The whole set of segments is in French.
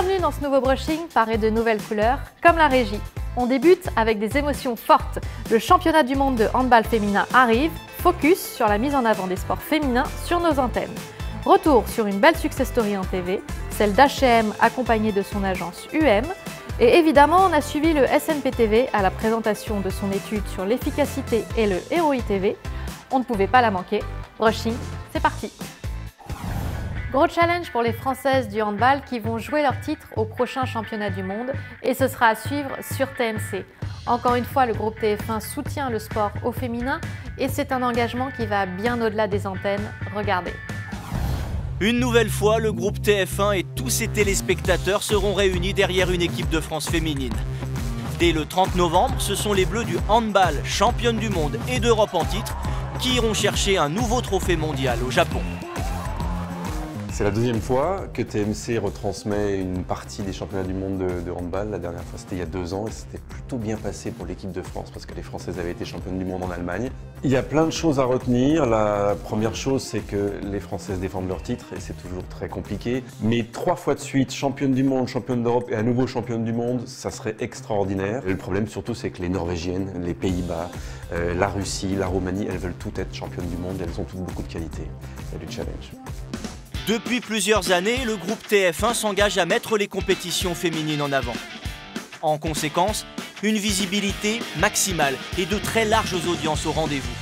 Bienvenue dans ce nouveau brushing paré de nouvelles couleurs, comme la régie. On débute avec des émotions fortes. Le championnat du monde de handball féminin arrive, focus sur la mise en avant des sports féminins sur nos antennes. Retour sur une belle success story en TV, celle d'H&M accompagnée de son agence UM. Et évidemment, on a suivi le SNP-TV à la présentation de son étude sur l'efficacité et le ROI TV. On ne pouvait pas la manquer. Brushing, c'est parti! Gros challenge pour les Françaises du handball qui vont jouer leur titre au prochain championnat du monde et ce sera à suivre sur TMC. Encore une fois, le groupe TF1 soutient le sport au féminin et c'est un engagement qui va bien au-delà des antennes. Regardez. Une nouvelle fois, le groupe TF1 et tous ses téléspectateurs seront réunis derrière une équipe de France féminine. Dès le 30 novembre, ce sont les Bleus du handball, championnes du monde et d'Europe en titre, qui iront chercher un nouveau trophée mondial au Japon. C'est la deuxième fois que TMC retransmet une partie des championnats du monde de handball. La dernière fois, c'était il y a 2 ans et c'était plutôt bien passé pour l'équipe de France parce que les Françaises avaient été championnes du monde en Allemagne. Il y a plein de choses à retenir. La première chose, c'est que les Françaises défendent leur titre et c'est toujours très compliqué. Mais 3 fois de suite, championne du monde, championne d'Europe et à nouveau championne du monde, ça serait extraordinaire. Et le problème surtout, c'est que les Norvégiennes, les Pays-Bas, la Russie, la Roumanie, elles veulent toutes être championnes du monde et elles ont toutes beaucoup de qualité. Il y a du challenge. Depuis plusieurs années, le groupe TF1 s'engage à mettre les compétitions féminines en avant. En conséquence, une visibilité maximale et de très larges audiences au rendez-vous.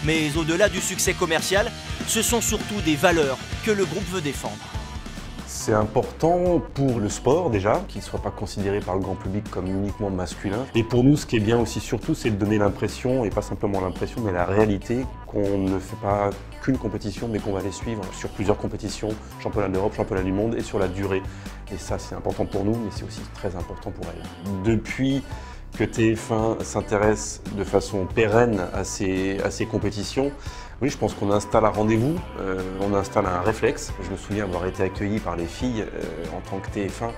Mais au-delà du succès commercial, ce sont surtout des valeurs que le groupe veut défendre. C'est important pour le sport déjà, qu'il ne soit pas considéré par le grand public comme uniquement masculin. Et pour nous, ce qui est bien aussi surtout, c'est de donner l'impression, et pas simplement l'impression, mais la réalité, qu'on ne fait pas qu'une compétition, mais qu'on va les suivre sur plusieurs compétitions, championnat d'Europe, championnat du monde, et sur la durée. Et ça, c'est important pour nous, mais c'est aussi très important pour elles. Depuis que TF1 s'intéresse de façon pérenne à ces compétitions, oui, je pense qu'on installe un rendez-vous, on installe un réflexe. Je me souviens avoir été accueilli par les filles en tant que TF1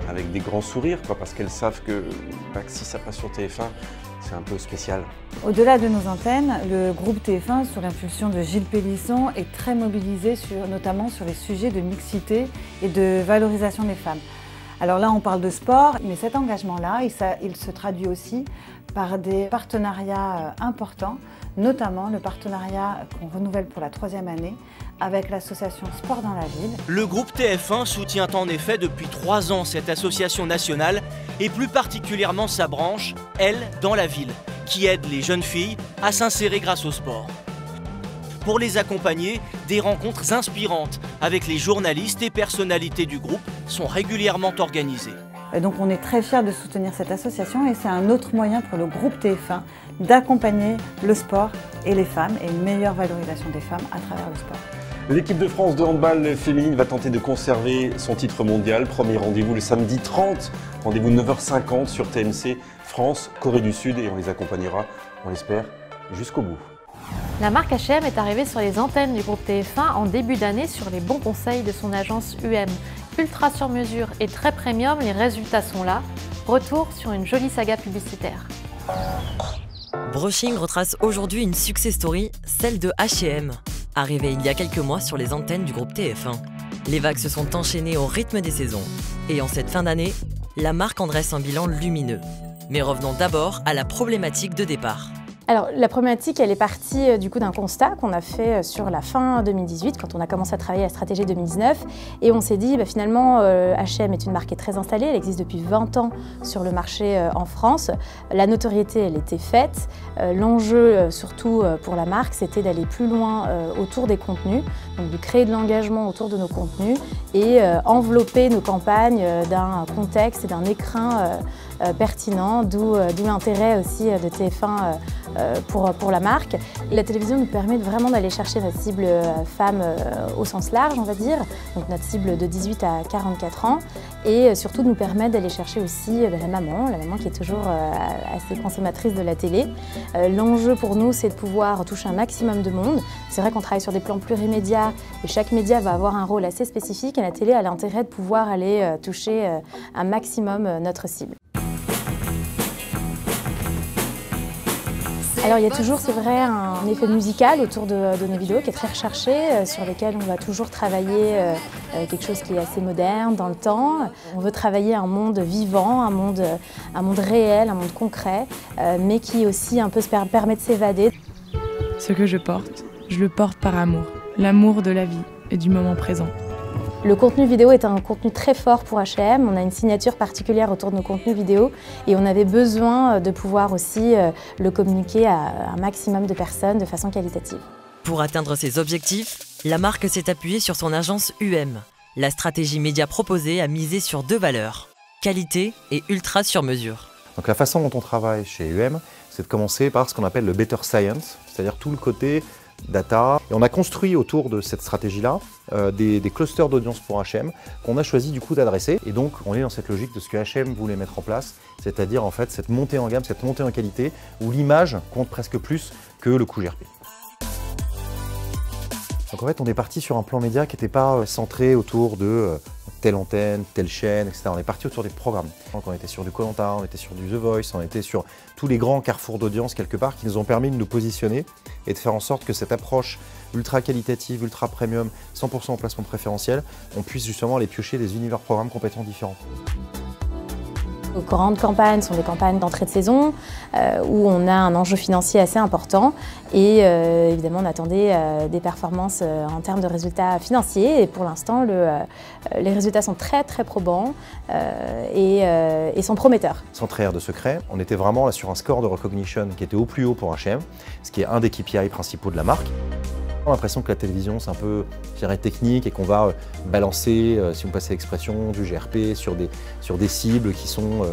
avec des grands sourires, parce qu'elles savent que si ça passe sur TF1, c'est un peu spécial. Au-delà de nos antennes, le groupe TF1, sous l'impulsion de Gilles Pélisson, est très mobilisé notamment sur les sujets de mixité et de valorisation des femmes. Alors là, on parle de sport, mais cet engagement-là, il se traduit aussi par des partenariats importants, notamment le partenariat qu'on renouvelle pour la 3e année avec l'association Sport dans la Ville. Le groupe TF1 soutient en effet depuis 3 ans cette association nationale et plus particulièrement sa branche, Elle dans la Ville, qui aide les jeunes filles à s'insérer grâce au sport. Pour les accompagner, des rencontres inspirantes avec les journalistes et personnalités du groupe sont régulièrement organisées. Donc on est très fiers de soutenir cette association et c'est un autre moyen pour le groupe TF1 d'accompagner le sport et les femmes et une meilleure valorisation des femmes à travers le sport. L'équipe de France de handball féminine va tenter de conserver son titre mondial. Premier rendez-vous le samedi 30, rendez-vous 9h50 sur TMC, France, Corée du Sud et on les accompagnera, on l'espère, jusqu'au bout. La marque H&M est arrivée sur les antennes du groupe TF1 en début d'année sur les bons conseils de son agence UM. Ultra sur mesure et très premium, les résultats sont là. Retour sur une jolie saga publicitaire. Brushing retrace aujourd'hui une success story, celle de H&M. Arrivée il y a quelques mois sur les antennes du groupe TF1. Les vagues se sont enchaînées au rythme des saisons. Et en cette fin d'année, la marque en dresse un bilan lumineux. Mais revenons d'abord à la problématique de départ. Alors la problématique, elle est partie du coup d'un constat qu'on a fait sur la fin 2018, quand on a commencé à travailler à la stratégie 2019. Et on s'est dit, finalement, H&M est une marque qui est très installée, elle existe depuis 20 ans sur le marché en France. La notoriété, elle était faite. L'enjeu, surtout pour la marque, c'était d'aller plus loin autour des contenus, donc de créer de l'engagement autour de nos contenus et envelopper nos campagnes d'un contexte et d'un écrin pertinent, d'où l'intérêt aussi de TF1 pour la marque. La télévision nous permet vraiment d'aller chercher notre cible femme au sens large, on va dire, donc notre cible de 18 à 44 ans, et surtout nous permet d'aller chercher aussi la maman qui est toujours assez consommatrice de la télé. L'enjeu pour nous, c'est de pouvoir toucher un maximum de monde. C'est vrai qu'on travaille sur des plans plurimédia, et chaque média va avoir un rôle assez spécifique, et la télé a l'intérêt de pouvoir aller toucher un maximum notre cible. Alors il y a toujours, c'est vrai, un effet musical autour de nos vidéos qui est très recherché, sur lesquelles on va toujours travailler quelque chose qui est assez moderne dans le temps. On veut travailler un monde vivant, un monde réel, un monde concret, mais qui aussi un peu permet de s'évader. Ce que je le porte par amour, l'amour de la vie et du moment présent. Le contenu vidéo est un contenu très fort pour H&M. On a une signature particulière autour de nos contenus vidéo et on avait besoin de pouvoir aussi le communiquer à un maximum de personnes de façon qualitative. Pour atteindre ses objectifs, la marque s'est appuyée sur son agence UM. La stratégie média proposée a misé sur 2 valeurs, qualité et ultra sur mesure. Donc la façon dont on travaille chez UM, c'est de commencer par ce qu'on appelle le better science, c'est-à-dire tout le côté data. Et on a construit autour de cette stratégie-là des clusters d'audience pour H&M qu'on a choisi du coup d'adresser. Et donc on est dans cette logique de ce que H&M voulait mettre en place, c'est-à-dire en fait cette montée en gamme, cette montée en qualité où l'image compte presque plus que le coût GRP. Donc en fait on est parti sur un plan média qui n'était pas centré autour de telle antenne, telle chaîne, etc. On est parti autour des programmes. Donc on était sur du Koh-Lanta, on était sur du The Voice, on était sur tous les grands carrefours d'audience quelque part qui nous ont permis de nous positionner et de faire en sorte que cette approche ultra qualitative, ultra premium, 100% en placement préférentiel, on puisse justement aller piocher des univers programmes complètement différents. Nos grandes campagnes sont des campagnes d'entrée de saison où on a un enjeu financier assez important et évidemment on attendait des performances en termes de résultats financiers et pour l'instant les résultats sont très probants et sont prometteurs. Sans trahir de secret, on était vraiment là sur un score de recognition qui était au plus haut pour H&M, ce qui est un des KPI principaux de la marque. On a l'impression que la télévision c'est un peu, je dirais, technique et qu'on va balancer, si vous passez l'expression, du GRP sur des cibles qui sont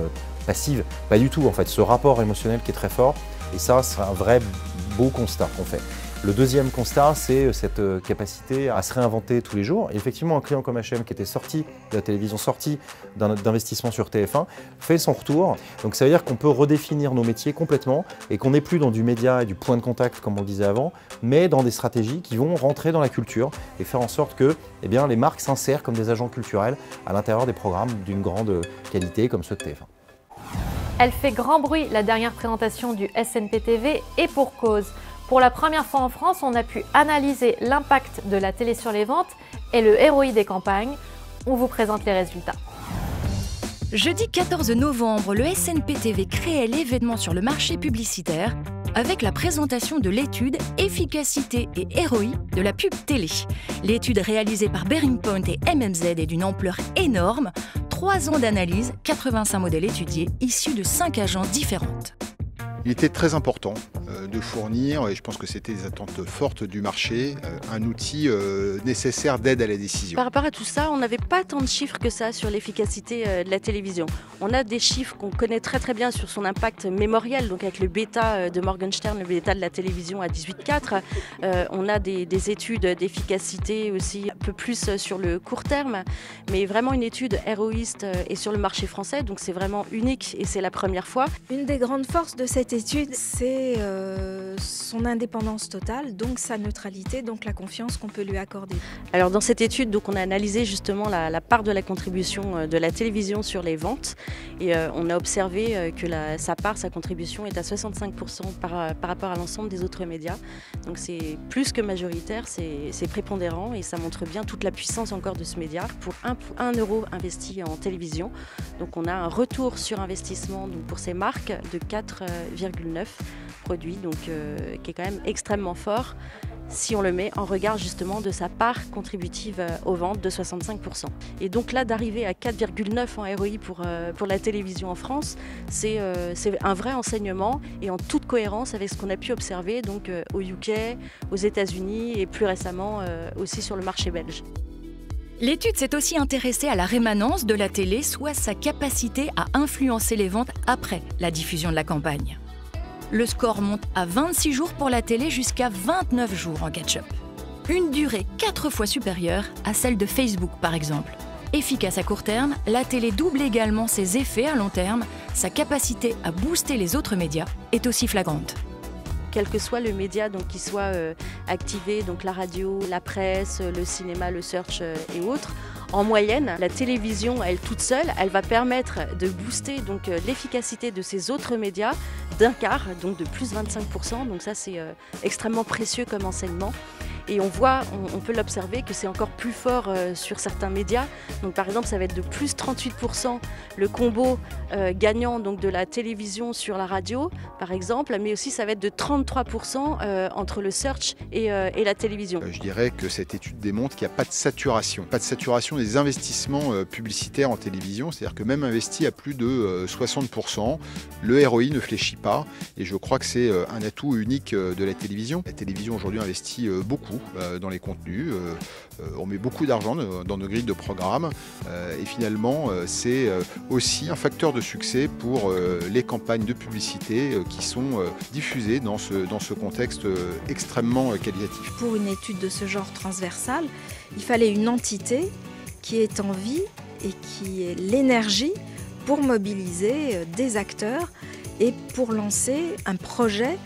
passives. Pas du tout en fait, ce rapport émotionnel qui est très fort et ça c'est un vrai beau constat qu'on fait. Le deuxième constat, c'est cette capacité à se réinventer tous les jours. Et effectivement, un client comme H&M qui était sorti de la télévision, sorti d'investissement sur TF1, fait son retour. Donc ça veut dire qu'on peut redéfinir nos métiers complètement et qu'on n'est plus dans du média et du point de contact comme on le disait avant, mais dans des stratégies qui vont rentrer dans la culture et faire en sorte que les marques s'insèrent comme des agents culturels à l'intérieur des programmes d'une grande qualité comme ceux de TF1. Elle fait grand bruit, la dernière présentation du SNP-TV, et pour cause. Pour la première fois en France, on a pu analyser l'impact de la télé sur les ventes et le ROI des campagnes. On vous présente les résultats. Jeudi 14 novembre, le SNP-TV créait l'événement sur le marché publicitaire avec la présentation de l'étude Efficacité et ROI de la pub télé. L'étude réalisée par Bearing Point et MMZ est d'une ampleur énorme. 3 ans d'analyse, 85 modèles étudiés, issus de 5 agences différentes. Il était très important de fournir, et je pense que c'était des attentes fortes du marché, un outil nécessaire d'aide à la décision. Par rapport à tout ça, on n'avait pas tant de chiffres que ça sur l'efficacité de la télévision. On a des chiffres qu'on connaît très bien sur son impact mémoriel, donc avec le bêta de Morgenstern, le bêta de la télévision à 18,4. On a des études d'efficacité aussi un peu plus sur le court terme, mais vraiment une étude héroïste et sur le marché français, donc c'est vraiment unique et c'est la première fois. Une des grandes forces de cette étude, c'est son indépendance totale, donc sa neutralité, donc la confiance qu'on peut lui accorder. Alors dans cette étude, donc, on a analysé justement la part de la contribution de la télévision sur les ventes et on a observé que sa contribution est à 65% par rapport à l'ensemble des autres médias. Donc c'est plus que majoritaire, c'est prépondérant et ça montre bien toute la puissance encore de ce média. Pour 1 euro investi en télévision, donc on a un retour sur investissement donc, pour ces marques de 4,9 produits, donc qui est quand même extrêmement fort si on le met en regard justement de sa part contributive aux ventes de 65%. Et donc là, d'arriver à 4,9 en ROI pour la télévision en France, c'est un vrai enseignement et en toute cohérence avec ce qu'on a pu observer donc, au UK, aux États-Unis et plus récemment aussi sur le marché belge. L'étude s'est aussi intéressée à la rémanence de la télé, soit sa capacité à influencer les ventes après la diffusion de la campagne. Le score monte à 26 jours pour la télé jusqu'à 29 jours en catch-up. Une durée 4 fois supérieure à celle de Facebook par exemple. Efficace à court terme, la télé double également ses effets à long terme. Sa capacité à booster les autres médias est aussi flagrante. Quel que soit le média donc, qui soit activé, donc la radio, la presse, le cinéma, le search et autres, En moyenne, la télévision, elle toute seule, elle va permettre de booster donc l'efficacité de ces autres médias d'un quart, donc de plus 25%. Donc ça, c'est extrêmement précieux comme enseignement. Et on peut l'observer que c'est encore plus fort sur certains médias. Donc par exemple, ça va être de plus 38% le combo gagnant donc de la télévision sur la radio, par exemple, mais aussi ça va être de 33% entre le search et la télévision. Je dirais que cette étude démontre qu'il n'y a pas de saturation. Pas de saturation des investissements publicitaires en télévision, c'est-à-dire que même investi à plus de 60%, le ROI ne fléchit pas. Et je crois que c'est un atout unique de la télévision. La télévision aujourd'hui investit beaucoup dans les contenus, on met beaucoup d'argent dans nos grilles de programmes et finalement c'est aussi un facteur de succès pour les campagnes de publicité qui sont diffusées dans ce contexte extrêmement qualitatif. Pour une étude de ce genre transversale, il fallait une entité qui est en vie et qui ait l'énergie pour mobiliser des acteurs et pour lancer un projet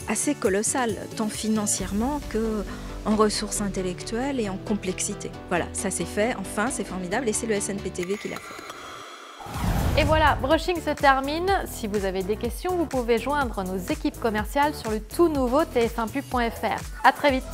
assez colossal, tant financièrement que en ressources intellectuelles et en complexité. Voilà, ça s'est fait, enfin, c'est formidable et c'est le SNPTV qui l'a fait. Et voilà, Brushing se termine. Si vous avez des questions, vous pouvez joindre nos équipes commerciales sur le tout nouveau tf1pub.fr. À très vite.